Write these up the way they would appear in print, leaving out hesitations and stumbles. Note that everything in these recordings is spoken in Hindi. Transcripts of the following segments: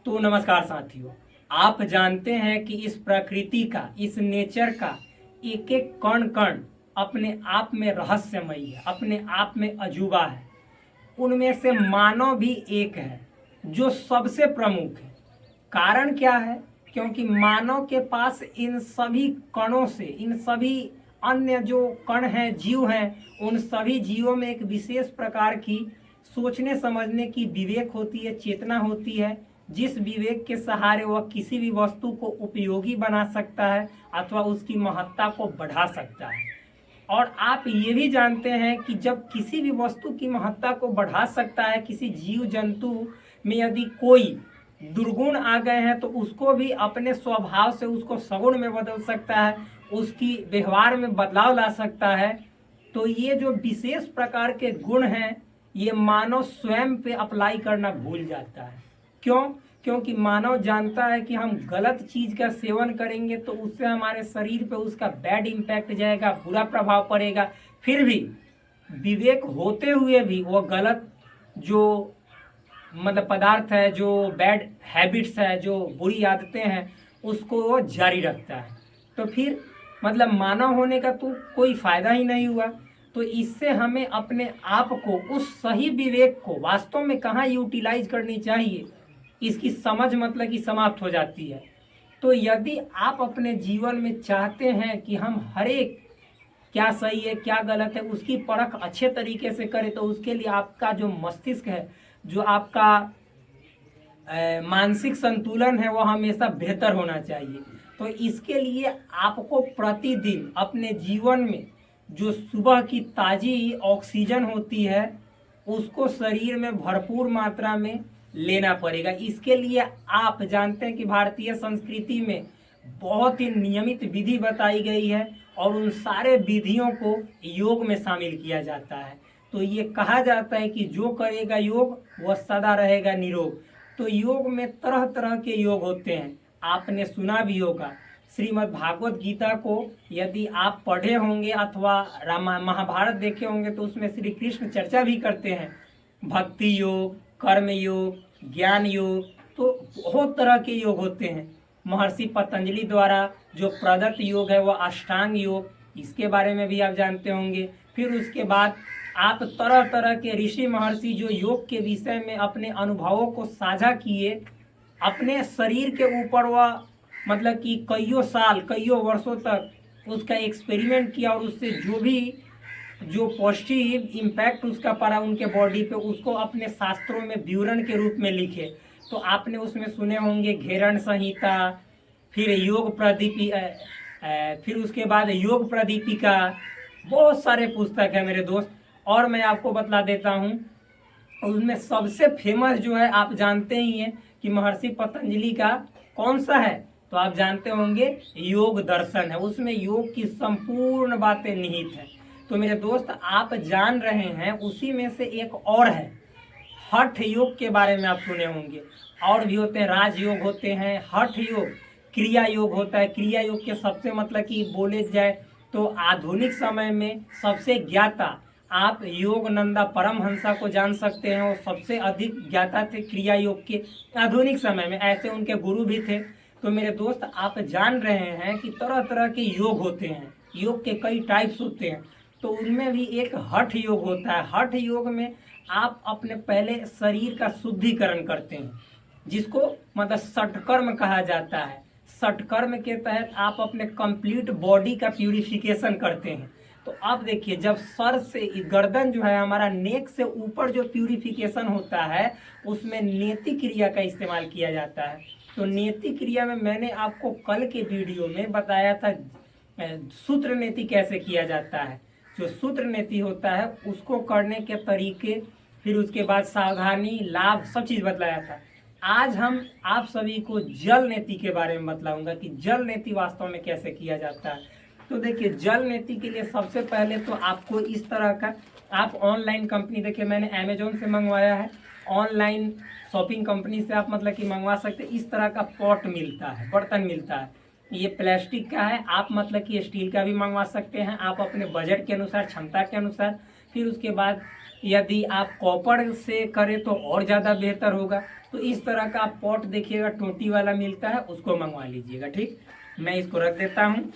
तो नमस्कार साथियों, आप जानते हैं कि इस प्रकृति का, इस नेचर का एक एक कण कण अपने आप में रहस्यमयी है, अपने आप में अजूबा है। उनमें से मानव भी एक है जो सबसे प्रमुख है। कारण क्या है? क्योंकि मानव के पास इन सभी कणों से, इन सभी अन्य जो कण हैं, जीव हैं, उन सभी जीवों में एक विशेष प्रकार की सोचने समझने की विवेक होती है, चेतना होती है, जिस विवेक के सहारे वह किसी भी वस्तु को उपयोगी बना सकता है अथवा उसकी महत्ता को बढ़ा सकता है। और आप ये भी जानते हैं कि जब किसी भी वस्तु की महत्ता को बढ़ा सकता है, किसी जीव जंतु में यदि कोई दुर्गुण आ गए हैं तो उसको भी अपने स्वभाव से उसको सगुण में बदल सकता है, उसकी व्यवहार में बदलाव ला सकता है। तो ये जो विशेष प्रकार के गुण हैं, ये मानव स्वयं पे अप्लाई करना भूल जाता है। क्यों? क्योंकि मानव जानता है कि हम गलत चीज का सेवन करेंगे तो उससे हमारे शरीर पे उसका बैड इम्पैक्ट जाएगा, बुरा प्रभाव पड़ेगा। फिर भी विवेक होते हुए भी वो गलत जो पदार्थ है, जो बैड हैबिट्स है, जो बुरी आदतें हैं, उसको वो जारी रखता है। तो फिर मानव होने का तो कोई फायदा ही नहीं हुआ। तो इससे हमें अपने आप को, उस सही विवेक को वास्तव में कहाँ यूटिलाइज करनी चाहिए, इसकी समझ की समाप्त हो जाती है। तो यदि आप अपने जीवन में चाहते हैं कि हम हर एक क्या सही है क्या गलत है उसकी परख अच्छे तरीके से करें, तो उसके लिए आपका जो मस्तिष्क है, जो आपका मानसिक संतुलन है, वो हमेशा बेहतर होना चाहिए। तो इसके लिए आपको प्रतिदिन अपने जीवन में जो सुबह की ताज़ी ऑक्सीजन होती है उसको शरीर में भरपूर मात्रा में लेना पड़ेगा। इसके लिए आप जानते हैं कि भारतीय संस्कृति में बहुत ही नियमित विधि बताई गई है और उन सारे विधियों को योग में शामिल किया जाता है। तो ये कहा जाता है कि जो करेगा योग वह सदा रहेगा निरोग। तो योग में तरह तरह के योग होते हैं, आपने सुना भी होगा। श्रीमद् भागवत गीता को यदि आप पढ़े होंगे अथवा महाभारत देखे होंगे तो उसमें श्री कृष्ण चर्चा भी करते हैं भक्ति योग, कर्म योग, ज्ञान योग। तो बहुत तरह के योग होते हैं। महर्षि पतंजलि द्वारा जो प्रदत्त योग है वह अष्टांग योग, इसके बारे में भी आप जानते होंगे। फिर उसके बाद आप तरह तरह के ऋषि महर्षि जो योग के विषय में अपने अनुभवों को साझा किए, अपने शरीर के ऊपर वह कि कईयों साल, कईयों वर्षों तक उसका एक्सपेरिमेंट किया और उससे जो पॉजिटिव इम्पैक्ट उसका पड़ा उनके बॉडी पे, उसको अपने शास्त्रों में विवरण के रूप में लिखे। तो आपने उसमें सुने होंगे घेरण संहिता, फिर योग फिर उसके बाद योग प्रदीपिका, बहुत सारे पुस्तक है मेरे दोस्त। और मैं आपको बतला देता हूँ, उसमें सबसे फेमस जो है आप जानते ही हैं कि महर्षि पतंजलि का कौन सा है, तो आप जानते होंगे योग दर्शन है। उसमें योग की संपूर्ण बातें निहित है। तो मेरे दोस्त आप जान रहे हैं, उसी में से एक और है हठ योग के बारे में आप सुने होंगे। और भी होते हैं, राजयोग होते हैं, हठ योग, क्रिया योग होता है। क्रिया योग के सबसे कि बोले जाए तो आधुनिक समय में सबसे ज्ञाता आप योग नंदा परमहंसा को जान सकते हैं। वो सबसे अधिक ज्ञाता थे क्रिया योग के आधुनिक समय में, ऐसे उनके गुरु भी थे। तो मेरे दोस्त आप जान रहे हैं कि तरह तरह के योग होते हैं, योग के कई टाइप्स होते हैं। तो उनमें भी एक हठ योग होता है। हठ योग में आप अपने पहले शरीर का शुद्धिकरण करते हैं, जिसको षटकर्म कहा जाता है। षटकर्म के तहत आप अपने कंप्लीट बॉडी का प्यूरिफिकेशन करते हैं। तो अब देखिए, जब सर से गर्दन जो है हमारा, नेक से ऊपर जो प्यूरिफिकेशन होता है उसमें नेति क्रिया का इस्तेमाल किया जाता है। तो नेति क्रिया में मैंने आपको कल के वीडियो में बताया था सूत्र नेति कैसे किया जाता है। जो सूत्र नेति होता है उसको करने के तरीके, फिर उसके बाद सावधानी, लाभ, सब चीज़ बतलाया था। आज हम आप सभी को जल नेति के बारे में बतलाऊंगा कि जल नेति वास्तव में कैसे किया जाता है। तो देखिए, जल नेति के लिए सबसे पहले तो आपको इस तरह का, आप ऑनलाइन कंपनी, देखिए मैंने अमेजोन से मंगवाया है, ऑनलाइन शॉपिंग कंपनी से आप मंगवा सकते हैं। इस तरह का पॉट मिलता है, बर्तन मिलता है। ये प्लास्टिक का है, आप कि स्टील का भी मंगवा सकते हैं, आप अपने बजट के अनुसार, क्षमता के अनुसार। फिर उसके बाद यदि आप कॉपर से करें तो और ज़्यादा बेहतर होगा। तो इस तरह का आप पॉट देखिएगा, टोटी वाला मिलता है, उसको मंगवा लीजिएगा। ठीक, मैं इसको रख देता हूँ।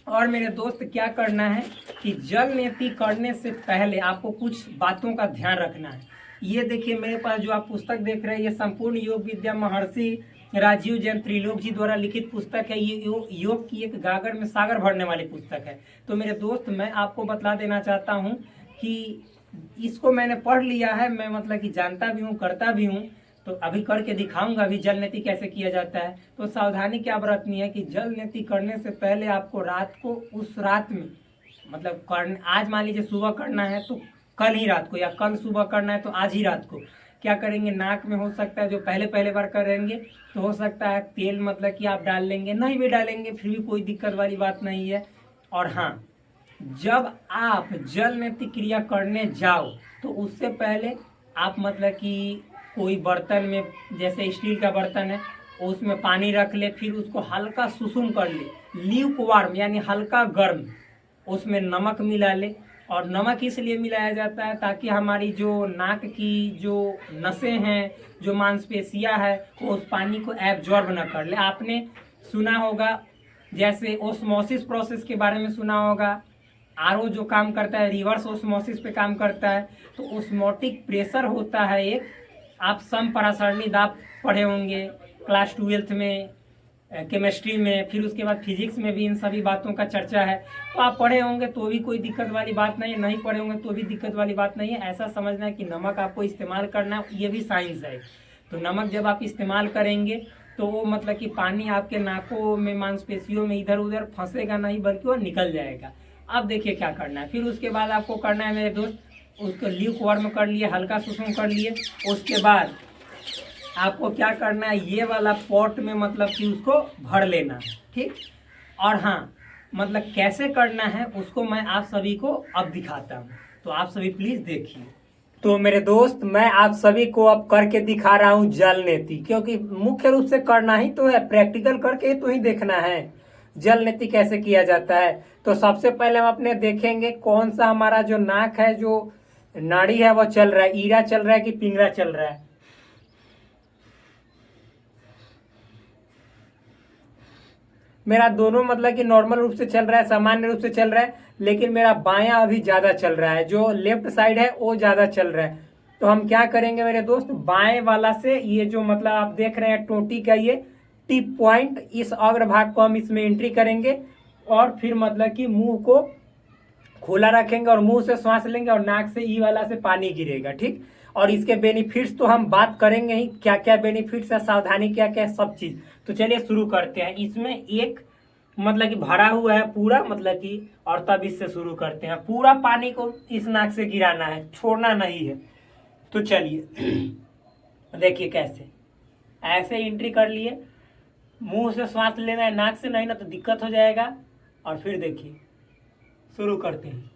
और मेरे दोस्त, क्या करना है कि जल नीति करने से पहले आपको कुछ बातों का ध्यान रखना है। ये देखिए मेरे पास जो आप पुस्तक देख रहे हैं, ये संपूर्ण योग विद्या महर्षि राजीव जैन त्रिलोक जी द्वारा लिखित पुस्तक है। ये योग की एक गागर में सागर भरने वाली पुस्तक है। तो मेरे दोस्त, मैं आपको बतला देना चाहता हूँ कि इसको मैंने पढ़ लिया है, मैं मतलब कि जानता भी हूँ, करता भी हूँ। तो अभी करके दिखाऊंगा अभी जल नीति कैसे किया जाता है। तो सावधानी क्या बरतनी है कि जल नीति करने से पहले आपको रात को, उस रात में मतलब आज मान लीजिए सुबह करना है तो कल ही रात को, या कल सुबह करना है तो आज ही रात को क्या करेंगे, नाक में हो सकता है, जो पहले पहले बार करेंगे तो हो सकता है तेल मतलब कि आप डाल लेंगे, नहीं भी डालेंगे फिर भी कोई दिक्कत वाली बात नहीं है। और हाँ, जब आप जल नीति क्रिया करने जाओ तो उससे पहले आप मतलब कि कोई बर्तन में, जैसे स्टील का बर्तन है, उसमें पानी रख ले, फिर उसको हल्का सुसुम कर ले, ल्यूक वार्म यानी हल्का गर्म, उसमें नमक मिला ले। और नमक इसलिए मिलाया जाता है ताकि हमारी जो नाक की जो नसें हैं, जो मांसपेशियां है, वो उस पानी को एब्जॉर्ब न कर ले। आपने सुना होगा, जैसे ओस्मोसिस प्रोसेस के बारे में सुना होगा, आरओ जो काम करता है रिवर्स ओस्मोसिस पे काम करता है। तो ओस्मोटिक प्रेशर होता है एक, आप समपरासरणी दाब पढ़े होंगे क्लास 12th में, केमिस्ट्री में, फिर उसके बाद फिजिक्स में भी इन सभी बातों का चर्चा है। तो आप पढ़े होंगे तो भी कोई दिक्कत वाली बात नहीं है, नहीं पढ़े होंगे तो भी दिक्कत वाली बात नहीं है। ऐसा समझना है कि नमक आपको इस्तेमाल करना है, ये भी साइंस है। तो नमक जब आप इस्तेमाल करेंगे तो वो मतलब कि पानी आपके नाकों में, मांसपेशियों में इधर उधर फंसेगा नहीं, बल्कि वो निकल जाएगा। अब देखिए क्या करना है, फिर उसके बाद आपको करना है मेरे दोस्त, उसको ल्यूक वार्म कर लिए, हल्का सुसुम कर लिए। उसके बाद आपको क्या करना है, ये वाला पॉट में मतलब कि उसको भर लेना है। ठीक, और हाँ, मतलब कैसे करना है उसको मैं आप सभी को अब दिखाता हूँ, तो आप सभी प्लीज देखिए। तो मेरे दोस्त, मैं आप सभी को अब करके दिखा रहा हूँ जल नीति, क्योंकि मुख्य रूप से करना ही तो है, प्रैक्टिकल करके तो ही देखना है जल नीति कैसे किया जाता है। तो सबसे पहले हम अपने देखेंगे कौन सा हमारा जो नाक है, जो नाड़ी है, वो चल रहा है, ईरा चल रहा है कि पिंगला चल रहा है। मेरा दोनों मतलब कि नॉर्मल रूप से चल रहा है, सामान्य रूप से चल रहा है, लेकिन मेरा बायां अभी ज्यादा चल रहा है, जो लेफ्ट साइड है वो ज्यादा चल रहा है। तो हम क्या करेंगे मेरे दोस्त, बाएं वाला से ये जो मतलब आप देख रहे हैं टोटी का ये टिप पॉइंट, इस अग्रभाग को हम इसमें एंट्री करेंगे, और फिर मतलब कि मुंह को खुला रखेंगे और मुंह से सांस लेंगे, और नाक से ई वाला से पानी गिरेगा। ठीक, और इसके बेनिफिट्स तो हम बात करेंगे ही, क्या क्या बेनिफिट्स है, सावधानी क्या क्या है, सब चीज। तो चलिए शुरू करते हैं। इसमें एक मतलब कि भरा हुआ है पूरा, मतलब कि, और तब इससे शुरू करते हैं। पूरा पानी को इस नाक से गिराना है, छोड़ना नहीं है। तो चलिए देखिए कैसे, ऐसे एंट्री कर लिए, मुंह से सांस लेना है, नाक से नहीं, ना तो दिक्कत हो जाएगा। और फिर देखिए शुरू करते हैं।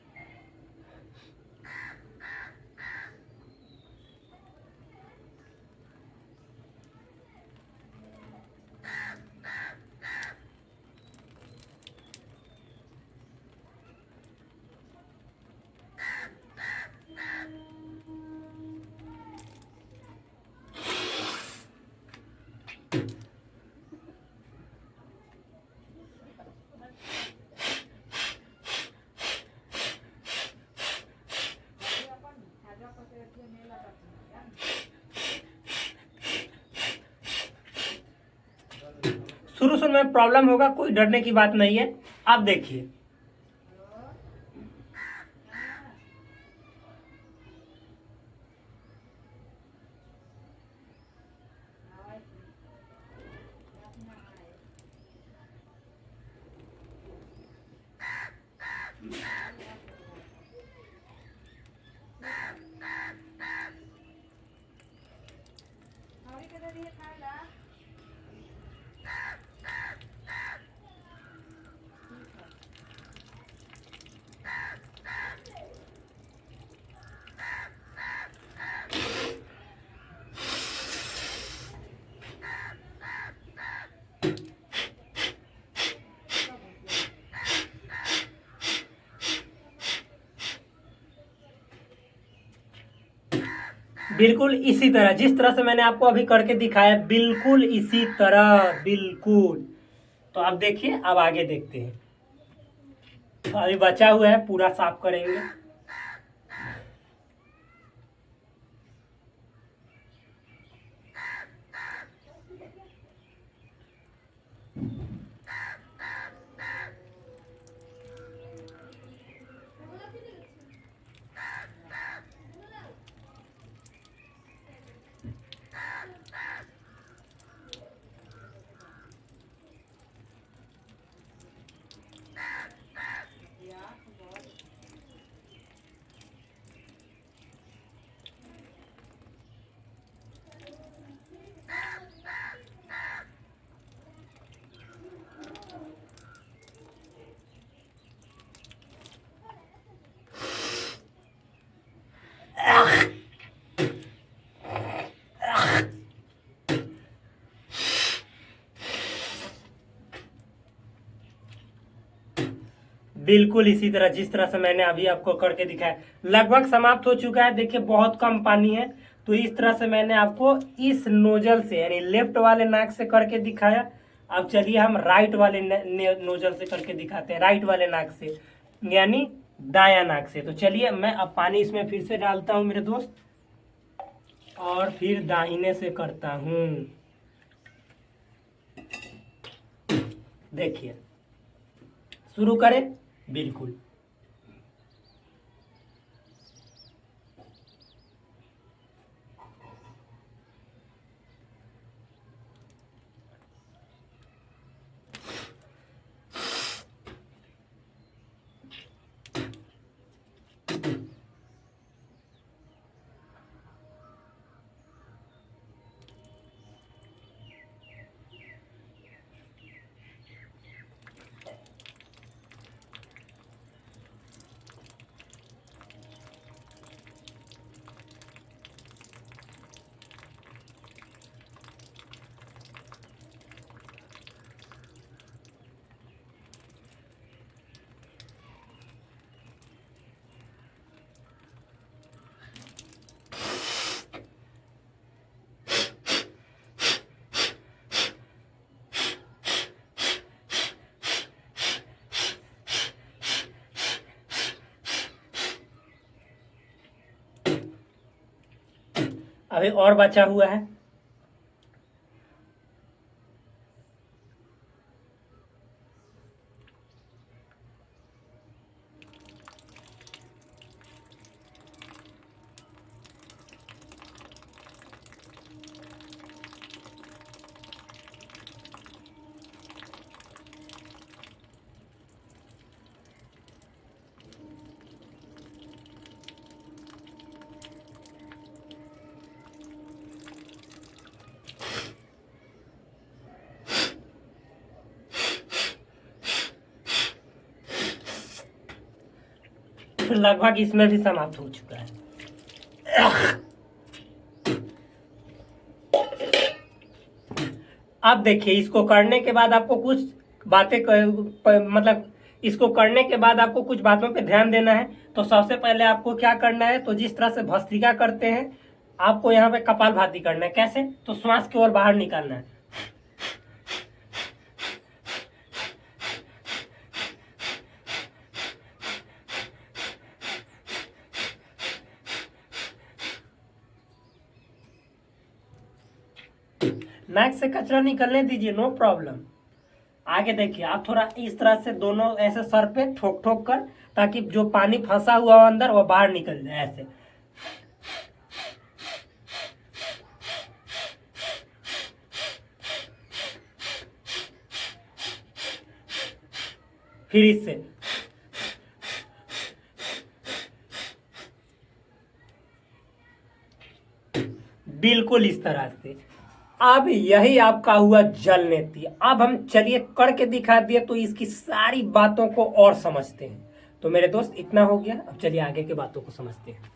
शुरू शुरू में प्रॉब्लम होगा, कोई डरने की बात नहीं है। अब देखिए, बिल्कुल इसी तरह, जिस तरह से मैंने आपको अभी करके दिखाया, बिल्कुल इसी तरह, बिल्कुल। तो आप देखिए, अब आगे देखते हैं। तो अभी बचा हुआ है, पूरा साफ करेंगे। बिल्कुल इसी तरह, जिस तरह से मैंने अभी आपको करके दिखाया, लगभग समाप्त हो चुका है। देखिए बहुत कम पानी है। तो इस तरह से मैंने आपको इस नोजल से, यानी लेफ्ट वाले नाक से करके दिखाया। अब चलिए हम राइट वाले नोजल से करके दिखाते हैं, राइट वाले नाक से, यानी दाया नाक से। तो चलिए मैं अब पानी इसमें फिर से डालता हूँ मेरे दोस्त, और फिर दाहिने से करता हूँ। देखिए, शुरू करें। बिल्कुल अभी और बचा हुआ है। लगभग इसमें भी समाप्त हो चुका है। अब देखिए, इसको करने के बाद आपको कुछ बातें मतलब इसको करने के बाद आपको कुछ बातों पे ध्यान देना है। तो सबसे पहले आपको क्या करना है, तो जिस तरह से भस्त्रिका करते हैं, आपको यहाँ पे कपालभाति करना है। कैसे? तो श्वास की ओर बाहर निकालना है। नाक से कचरा निकलने दीजिए, नो प्रॉब्लम। आगे देखिए, आप थोड़ा इस तरह से दोनों ऐसे सर पे ठोक ठोक कर, ताकि जो पानी फंसा हुआ हो अंदर वो बाहर निकल जाए, ऐसे। फिर इससे बिल्कुल इस तरह से। अब यही आपका हुआ जल नेति। अब हम चलिए करके दिखा दिए, तो इसकी सारी बातों को और समझते हैं। तो मेरे दोस्त, इतना हो गया। अब चलिए आगे की बातों को समझते हैं।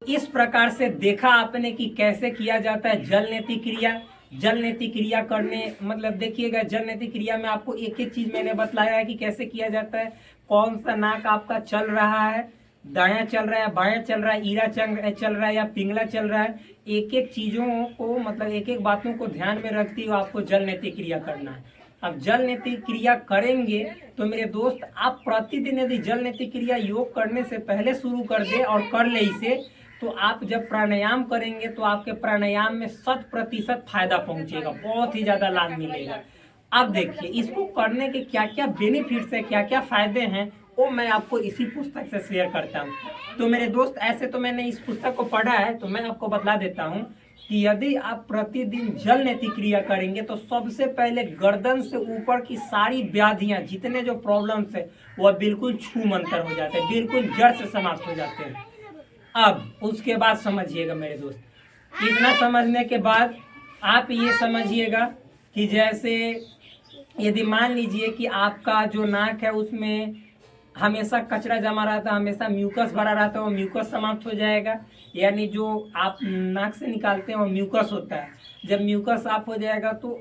इस प्रकार से देखा आपने कि कैसे किया जाता है जल नेति क्रिया। जल नेति क्रिया करने मतलब देखिएगा, जल नेति क्रिया में आपको एक एक चीज मैंने बतलाया है कि कैसे किया जाता है, कौन सा नाक आपका चल रहा है, दायां चल रहा है, बायां चल रहा है, ईरा चल रहा है या पिंगला चल रहा है, एक एक चीजों को मतलब एक एक बातों को ध्यान में रखते हुए आपको जल नेति क्रिया करना है। अब जल नेति क्रिया करेंगे तो मेरे दोस्त आप प्रतिदिन यदि जल नेति क्रिया योग करने से पहले शुरू कर दे और कर ले इसे, तो आप जब प्राणायाम करेंगे तो आपके प्राणायाम में 100% फायदा पहुंचेगा, बहुत ही ज्यादा लाभ मिलेगा। अब देखिए इसको करने के क्या क्या बेनिफिट्स है, क्या क्या फायदे हैं, वो मैं आपको इसी पुस्तक से शेयर करता हूँ। तो मेरे दोस्त ऐसे तो मैंने इस पुस्तक को पढ़ा है, तो मैं आपको बतला देता हूँ कि यदि आप प्रतिदिन जल नेति क्रिया करेंगे तो सबसे पहले गर्दन से ऊपर की सारी व्याधियां, जितने जो प्रॉब्लम्स है वह बिल्कुल छू मंतर हो जाते हैं, बिल्कुल जड़ से समाप्त हो जाते हैं। अब उसके बाद समझिएगा मेरे दोस्त, इतना समझने के बाद आप ये समझिएगा कि जैसे यदि मान लीजिए कि आपका जो नाक है उसमें हमेशा कचरा जमा रहता है, हमेशा म्यूकस भरा रहता है, वो म्यूकस समाप्त हो जाएगा। यानी जो आप नाक से निकालते हैं वो म्यूकस होता है, जब म्यूकस साफ हो जाएगा तो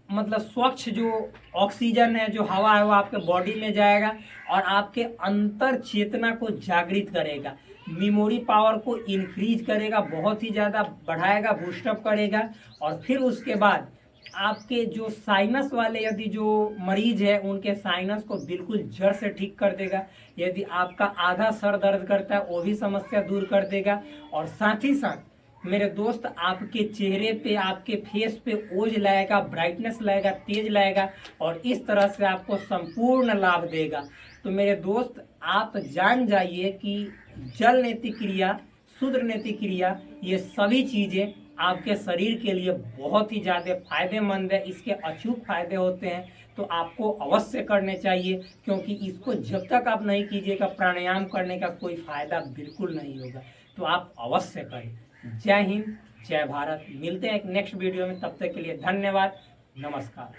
मतलब स्वच्छ जो ऑक्सीजन है, जो हवा है, वो आपके बॉडी में जाएगा और आपके अंतर चेतना को जागृत करेगा, मेमोरी पावर को इंक्रीज करेगा, बहुत ही ज़्यादा बढ़ाएगा, बूस्टअप करेगा। और फिर उसके बाद आपके जो साइनस वाले यदि जो मरीज है उनके साइनस को बिल्कुल जड़ से ठीक कर देगा। यदि आपका आधा सर दर्द करता है वो भी समस्या दूर कर देगा। और साथ ही साथ मेरे दोस्त आपके चेहरे पे, आपके फेस पे ओज लाएगा, ब्राइटनेस लाएगा, तेज लाएगा और इस तरह से आपको संपूर्ण लाभ देगा। तो मेरे दोस्त आप जान जाइए कि जल नेति क्रिया, शूद्र नेति क्रिया, ये सभी चीज़ें आपके शरीर के लिए बहुत ही ज़्यादा फायदेमंद है। इसके अचूक फायदे होते हैं तो आपको अवश्य करने चाहिए, क्योंकि इसको जब तक आप नहीं कीजिएगा प्राणायाम करने का कोई फायदा बिल्कुल नहीं होगा। तो आप अवश्य करें। जय हिंद, जय भारत। मिलते हैं एक नेक्स्ट वीडियो में, तब तक के लिए धन्यवाद, नमस्कार।